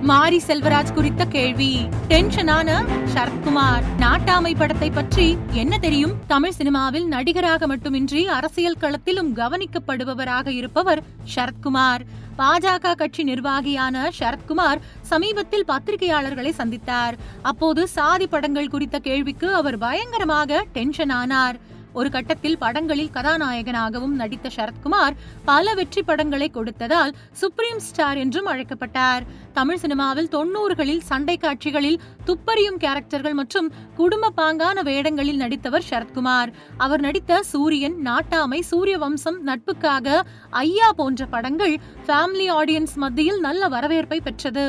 மாரி செல்வராஜ் குறித்த கேள்வி. டென்ஷனான சரத்குமார். நாட்டாமை படத்தை பற்றி என்ன தெரியும்? தமிழ் சினிமாவில் நடிகராக மட்டுமின்றி அரசியல் களத்திலும் கவனிக்கப்படுபவராக இருப்பவர் சரத்குமார். பாஜக கட்சி நிர்வாகியான சரத்குமார் சமீபத்தில் பத்திரிகையாளர்களை சந்தித்தார். அப்போது சாதி படங்கள் குறித்த கேள்விக்கு அவர் பயங்கரமாக டென்ஷன் ஆனார். ஒரு கட்டத்தில் படங்களில் கதாநாயகனாகவும் நடித்த சரத்குமார் பல வெற்றி படங்களை கொடுத்ததால் சுப்ரீம் ஸ்டார் என்றும் அழைக்கப்பட்டார். தமிழ் சினிமாவில் 90களில் சண்டை காட்சிகளில் துப்பறியும் கேரக்டர்கள் மற்றும் குடும்ப பாங்கான வேடங்களில் நடித்தவர் சரத்குமார். அவர் நடித்த சூரியன், நாட்டாமை, சூரிய வம்சம், நட்புக்காக, ஐயா போன்ற படங்கள் ஃபேமிலி ஆடியன்ஸ் மத்தியில் நல்ல வரவேற்பை பெற்றது.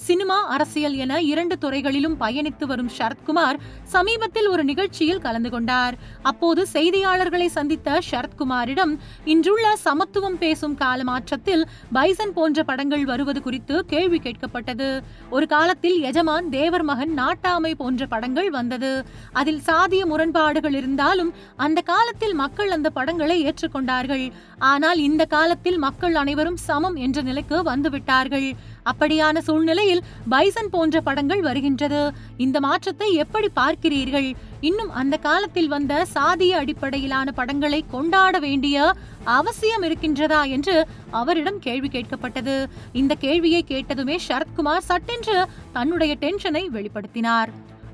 சினிமா, அரசியல் என 2 துறைகளிலும் பயணித்து வரும் சரத்குமார் சமீபத்தில் ஒரு நிகழ்ச்சியில் கலந்து கொண்டார். அப்போது செய்தியாளர்களை சந்தித்த சரத்குமாரிடம் இன்றுள்ள சமத்துவம் பேசும் கால மாற்றத்தில் பைசன் போன்ற படங்கள் வருவது குறித்து கேள்வி கேட்கப்பட்டது. ஒரு காலத்தில் எஜமான், தேவர் மகன், நாட்டாமை போன்ற படங்கள் வந்தது. அதில் சாதிய முரண்பாடுகள் இருந்தாலும் அந்த காலத்தில் மக்கள் அந்த படங்களை ஏற்றுக்கொண்டார்கள். ஆனால் இந்த காலத்தில் மக்கள் அனைவரும் சமம் என்ற நிலைக்கு வந்துவிட்டார்கள். அப்படியான சூழ்நிலையில் பைசன் போன்ற படங்கள் வருகின்றது. இந்த மாற்றத்தை எப்படி பார்க்கிறீர்கள்? இன்னும் அந்த காலத்தில் வந்த சாதிய அடிப்படையிலான படங்களை கொண்டாட வேண்டிய அவசியம் இருக்கின்றதா என்று அவரிடம் கேள்வி கேட்கப்பட்டது. இந்த கேள்வியை கேட்டதுமே சரத்குமார் சட்டென்று தன்னுடைய டென்ஷனை வெளிப்படுத்தினார்.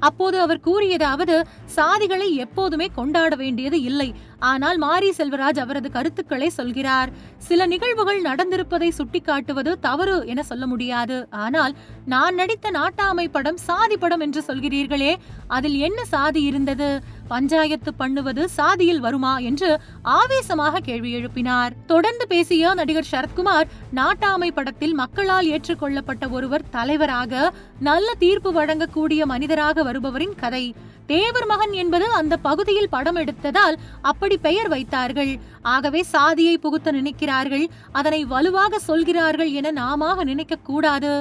அப்போது அவர் கூறியதாவது, சாதிகளை எப்போதுமே கொண்டாட வேண்டியது இல்லை. ஆனால் மாரி செல்வராஜ் அவரது கருத்துக்களை சொல்கிறார். சில நிகழ்வுகள் நடந்திருப்பதை சுட்டிக்காட்டுவது தவறு என சொல்ல முடியாது. ஆனால் நான் நடித்த நாட்டாமை படம் சாதி படம் என்று சொல்கிறீர்களே, அதில் என்ன சாதி இருந்தது? பஞ்சாயத்து பண்ணுவது சாதியில் வருமா என்று ஆவேசமாக கேள்வி எழுப்பினார். தொடர்ந்து பேசிய நடிகர் சரத்குமார், நாட்டாமை படத்தில் மக்களால் ஏற்றுக்கொள்ளப்பட்ட ஒருவர் தலைவராக, நல்ல தீர்ப்பு வழங்கக்கூடிய மனிதராக வருபவரின் கதை. தேவர் மகன் என்பது அந்த பகுதியில் படம் எடுத்ததால் அப்படி பெயர் வைத்தார்கள். ஆகவே சாதியை புகுத்த நினைக்கிறார்கள், அதனை வலுவாக சொல்கிறார்கள் என நாம நினைக்க கூடாது.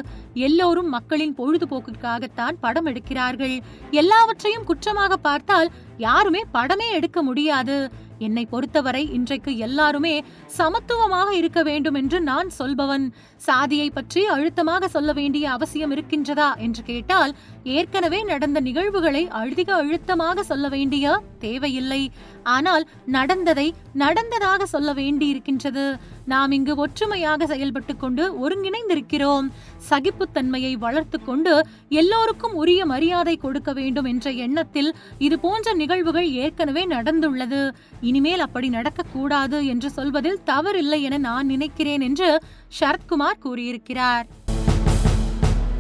எல்லோரும் மக்களின் பொழுதுபோக்குக்காகத்தான் படம் எடுக்கிறார்கள். எல்லாவற்றையும் குற்றமாக பார்த்தால் யாருமே படமே எடுக்க முடியாது. என்னை பொறுத்தவரை இன்றைக்கு எல்லாருமே சமத்துவமாக இருக்க வேண்டும் என்று நான் சொல்பவன். சாதியை பற்றி அழுத்தமாக சொல்ல வேண்டிய அவசியம் இருக்கின்றதா என்று கேட்டால், ஏற்கனவே நடந்த நிகழ்வுகளை அதிக அழுத்தமாக சொல்ல வேண்டிய தேவையில்லை. ஆனால் நடந்ததை நடந்ததாக சொல்ல வேண்டி இருக்கின்றது. நாம் இங்கு ஒற்றுமையாக செயல்பட்டு கொண்டு ஒருங்கிணைந்திருக்கிறோம். சகிப்புத்தன்மையை வளர்த்து கொண்டு எல்லோருக்கும் உரிய மரியாதை கொடுக்க வேண்டும் என்ற எண்ணத்தில் இது போன்ற நிகழ்வுகள் ஏற்கனவே நடந்துள்ளது. இனிமேல் அப்படி நடக்கக்கூடாது என்று சொல்வதில் தவறில்லை என நான் நினைக்கிறேன் என்று சரத்குமார் கூறியிருக்கிறார்.